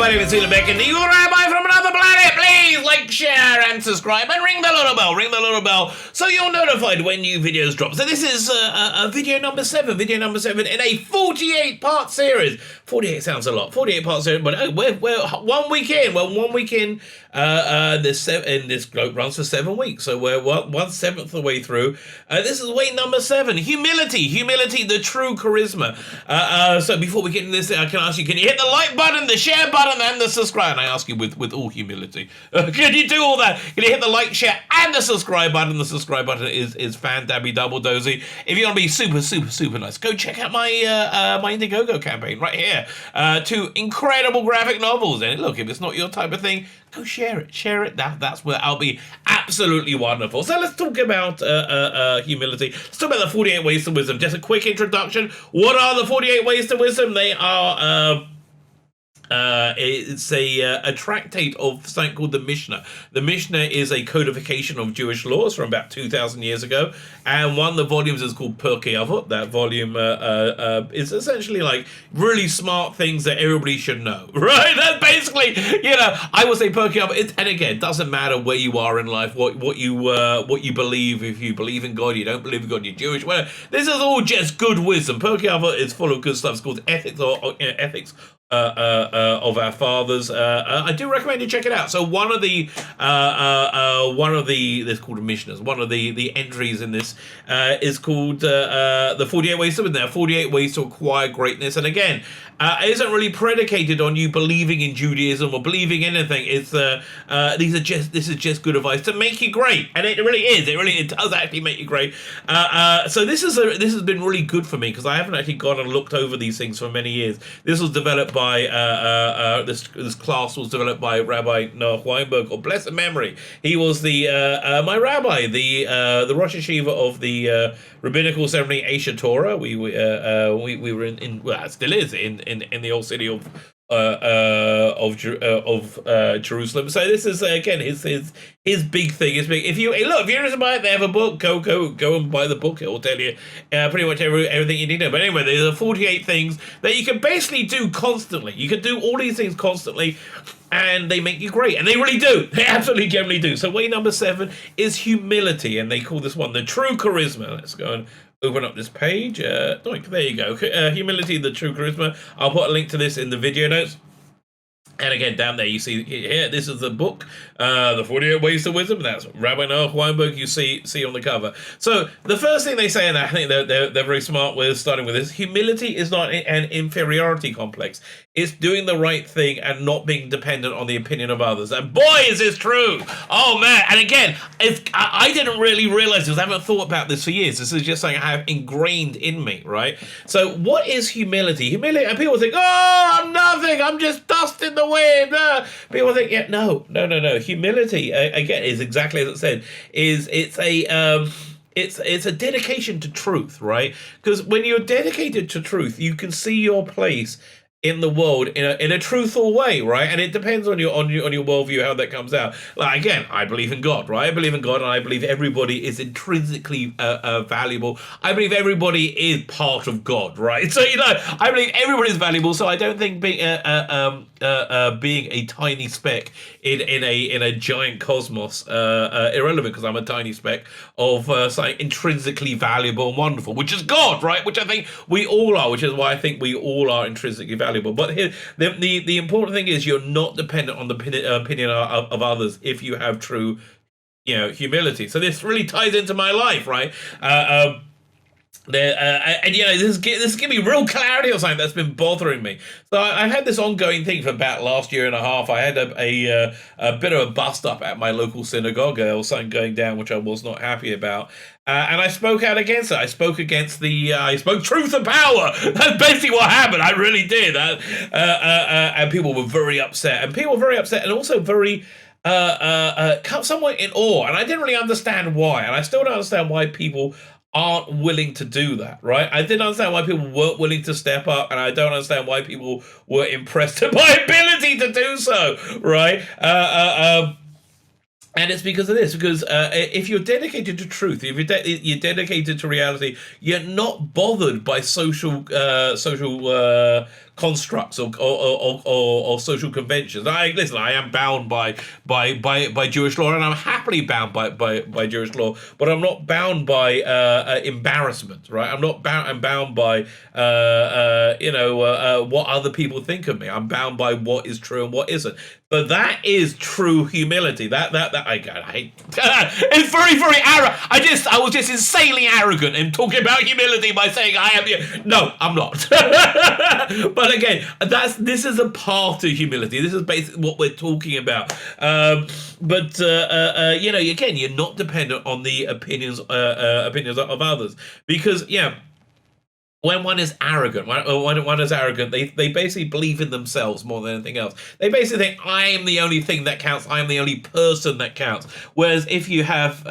my name is Taylor Beck, and you're Rabbi from another planet. Please like, share, and subscribe, and ring the little bell, so you're notified when new videos drop. So this is video number 7 in a 48-part series. 48 sounds a lot, 48-part series, but we're 1 week in. Well, 1 week in. This globe runs for 7 weeks, so we're 1/7 of the way through. This is weight number 7. Humility, the true charisma. So before we get into this, I can ask you: can you hit the like button, the share button, and the subscribe? And I ask you with all humility, can you do all that? Can you hit the like, share, and the subscribe button? The subscribe button is fan dabby double dozy. If you want to be super nice, go check out my my Indiegogo campaign right here. 2 incredible graphic novels, and look, if it's not your type of thing, go share it. That's where I'll be absolutely wonderful. So let's talk about humility. Let's talk about the 48 ways to wisdom. Just a quick introduction. What are the 48 ways to wisdom? They are it's a tractate of something called the Mishnah. The Mishnah is a codification of Jewish laws from about 2,000 years ago, and one of the volumes is called Pirkei Avot. That volume is essentially like really smart things that everybody should know, right? That's basically, I would say Pirkei Avot. And again, it doesn't matter where you are in life, what you believe. If you believe in God, you don't believe in God, you're Jewish, whatever. This is all just good wisdom. Pirkei Avot is full of good stuff. It's called ethics ethics of our fathers. I do recommend you check it out. So one of the it's called Mishnahs. One of the entries in this is called the 48 ways to win. There are 48 ways to acquire greatness, and again, it isn't really predicated on you believing in Judaism or believing anything. It's this is just good advice to make you great, and it really is. It does actually make you great. So this has been really good for me because I haven't actually gone and looked over these things for many years. This was developed by this class was developed by Rabbi Noah Weinberg of blessed memory. He was my rabbi, the Rosh Yeshiva of the rabbinical ceremony Aish Torah. We were in well, it still is in the old city of Jerusalem. So this is again his big thing. If you're interested to buy it, they have a book. Go and buy the book. It will tell you pretty much everything you need to know. But anyway, there's 48 things that you can basically do constantly. You can do all these things constantly, and they make you great. And they really do. They absolutely generally do. So way number 7 is humility, and they call this one the true charisma. Let's go and open up this page. There you go. Humility, the true charisma. I'll put a link to this in the video notes. And again, down there, you see here, this is the book, The 48 Ways to Wisdom. That's Rabbi Noah Weinberg, you see on the cover. So the first thing they say, and I think they're very smart with starting with this, humility is not an inferiority complex. It's doing the right thing and not being dependent on the opinion of others. And boy, is this true. Oh, man. And again, I didn't really realize this. I haven't thought about this for years. This is just something I have ingrained in me, right? So what is humility? Humility, and people think, oh, I'm nothing. I'm just dust in the wind. People think, yeah, no. Humility, again, is exactly as it said, it's a dedication to truth, right? Because when you're dedicated to truth, you can see your place in the world in a truthful way, right? And it depends on your worldview how that comes out. Like again, I believe in God, right? I believe in God, and I believe everybody is intrinsically valuable. I believe everybody is part of God, right? So I believe everybody is valuable. So I don't think being a tiny speck in a giant cosmos irrelevant, because I'm a tiny speck of something intrinsically valuable and wonderful, which is God, right? Which I think we all are, which is why I think we all are intrinsically valuable. But here, the important thing is you're not dependent on the opinion of others if you have true, humility. So this really ties into my life, right? This give me real clarity on something that's been bothering me. So I've had this ongoing thing for about last year and a half. I had a bit of a bust up at my local synagogue. There was something going down which I was not happy about. And I spoke out against it. I spoke truth and power. That's basically what happened. I really did. And people were very upset. And also very somewhat in awe. And I didn't really understand why. And I still don't understand why people aren't willing to do that, right? I didn't understand why people weren't willing to step up, and I don't understand why people were impressed at my ability to do so, right? And it's because of this, because if you're dedicated to truth, if you're dedicated to reality, you're not bothered by social constructs or social conventions. I am bound by Jewish law, and I'm happily bound by Jewish law, but I'm not bound by embarrassment, right? I'm bound by what other people think of me. I'm bound by what is true and what isn't. But that is true humility. That I hate. It's very, very arrogant. I was just insanely arrogant in talking about humility by saying I am. No, I'm not. But again, this is a path to humility. This is basically what we're talking about. But again, you're not dependent on the opinions of others, because when one is arrogant, when one is arrogant, they basically believe in themselves more than anything else. They basically think, I am the only thing that counts. I am the only person that counts. Whereas if you have,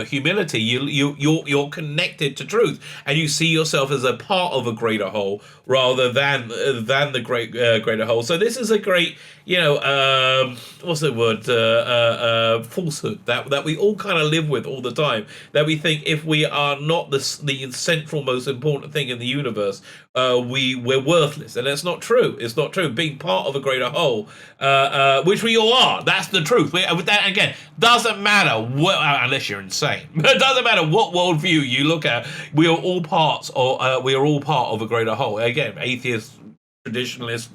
humility, you're connected to truth, and you see yourself as a part of a greater whole rather than the greater whole. So this is a great, what's the word? Falsehood that we all kind of live with all the time. That we think if we are not the central, most important thing in the universe, we're worthless, and that's not true. It's not true. Being part of a greater whole, which we all are, that's the truth. That again doesn't matter what, unless you're insane. It doesn't matter what worldview you look at. We are all parts, or we are all part of a greater whole. Again, atheists, traditionalist,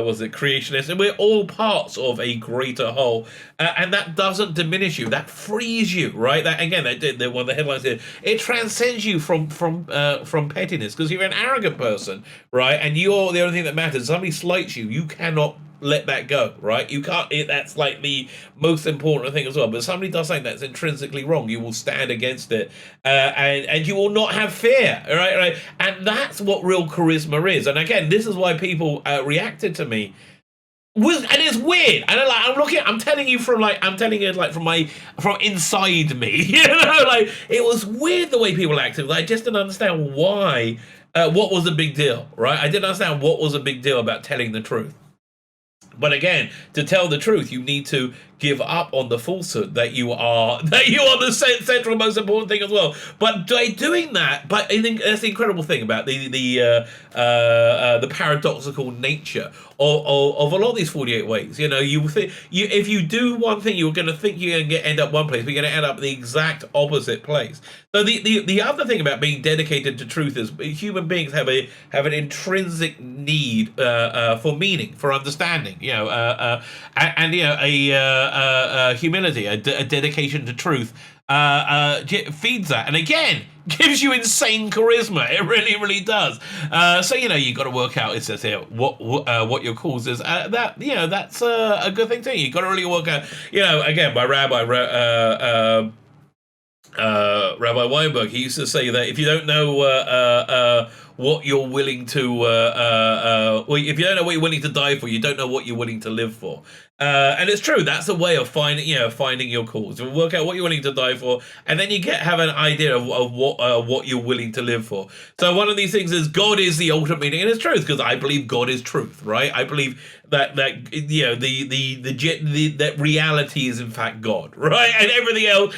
was it creationist, and we're all parts of a greater whole, and that doesn't diminish you. That frees you, right? That again, one of the headlines here. It transcends you from pettiness, because you're an arrogant person, right? And you're the only thing that matters. Somebody slights you, you cannot let that go, right? You can't. That's like the most important thing as well. But if somebody does something that's intrinsically wrong, you will stand against it, and you will not have fear, right? And that's what real charisma is. And again, this is why people reacted to me. And it's weird. And I'm telling you from inside me. It was weird the way people acted. I just didn't understand why. What was the big deal, right? I didn't understand what was a big deal about telling the truth. But again, to tell the truth, you need to give up on the falsehood that you are the central, most important thing as well. But by doing that, that's the incredible thing about the paradoxical nature of a lot of these 48 ways. If you do one thing, you're going to think you're going to end up one place, but you're going to end up in the exact opposite place. So the other thing about being dedicated to truth is human beings have an intrinsic need for meaning, for understanding, humility, a dedication to truth, feeds that, and again gives you insane charisma. It really, really does. So you got to work out. It says here what your cause is. That's a good thing too. You got to really work out. Again, by Rabbi Weinberg, he used to say that if you don't know what you're willing to, if you don't know what you're willing to die for, you don't know what you're willing to live for. And it's true. That's a way of finding your cause. You work out what you're willing to die for, and then you have an idea of what you're willing to live for. So one of these things is God is the ultimate meaning, and it's truth, because I believe God is truth, right? I believe that that reality is in fact God, right? And everything else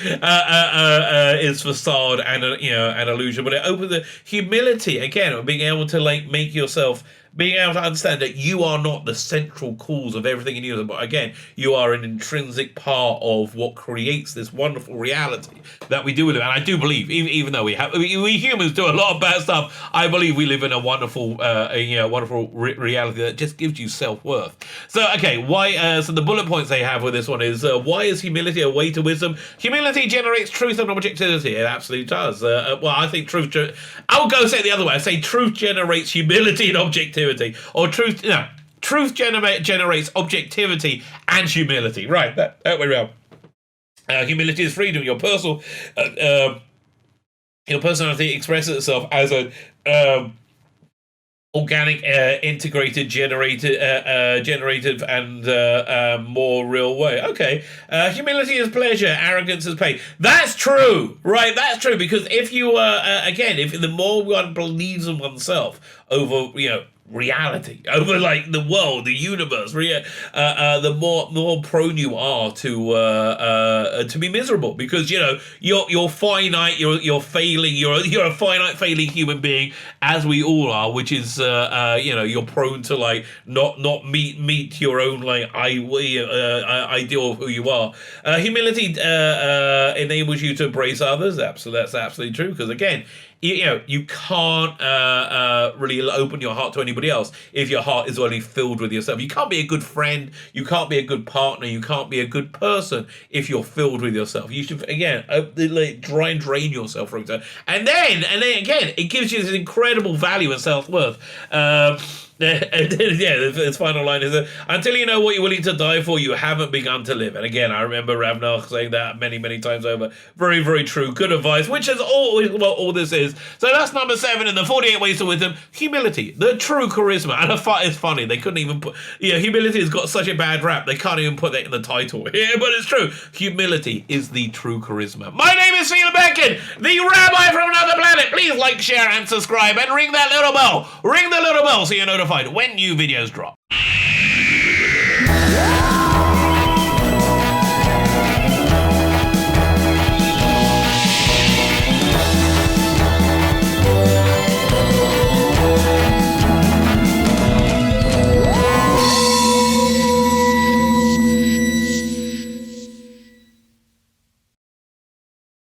is facade and an illusion. But it opens the humility again of being able to make yourself. Being able to understand that you are not the central cause of everything in you, but again, you are an intrinsic part of what creates this wonderful reality that we do live in. And I do believe, even though we humans do a lot of bad stuff, I believe we live in a wonderful, reality that just gives you self-worth. So, okay, why? So the bullet points they have with this one is why is humility a way to wisdom? Humility generates truth and objectivity. It absolutely does. I think truth. I would go say it the other way. I say truth generates humility and objectivity. Or truth generates objectivity and humility. Right, that way around. Humility is freedom. Your personality expresses itself as an organic, integrated, generative, and more real way. Okay, humility is pleasure, arrogance is pain. That's true, right? That's true, because if you if the more one believes in oneself over reality, over like the world, the universe, the more prone you are to be miserable, because you're finite, you're failing, you're a finite failing human being, as we all are, which is you're prone to like not meet your own like ideal of who you are. Humility enables you to embrace others. Absolutely, that's absolutely true, because again, you can't really open your heart to anybody else if your heart is only filled with yourself. You can't be a good friend, you can't be a good partner, you can't be a good person if you're filled with yourself. You should, again, try and drain yourself from it. And then again, it gives you this incredible value and self-worth. His final line is, until you know what you're willing to die for, you haven't begun to live. And again, I remember Ravnach saying that many, many times over. Very, very true. Good advice, which is what all this is. So that's number 7 in the 48 Ways to Wisdom. Humility, the true charisma. And it's funny, they couldn't even put, humility has got such a bad rap, they can't even put that in the title. Yeah, but it's true. Humility is the true charisma. My name is Sheila Beckett, the Rabbi from another planet. Please like, share, and subscribe, and ring that little bell. Ring the little bell so you're notified when new videos drop.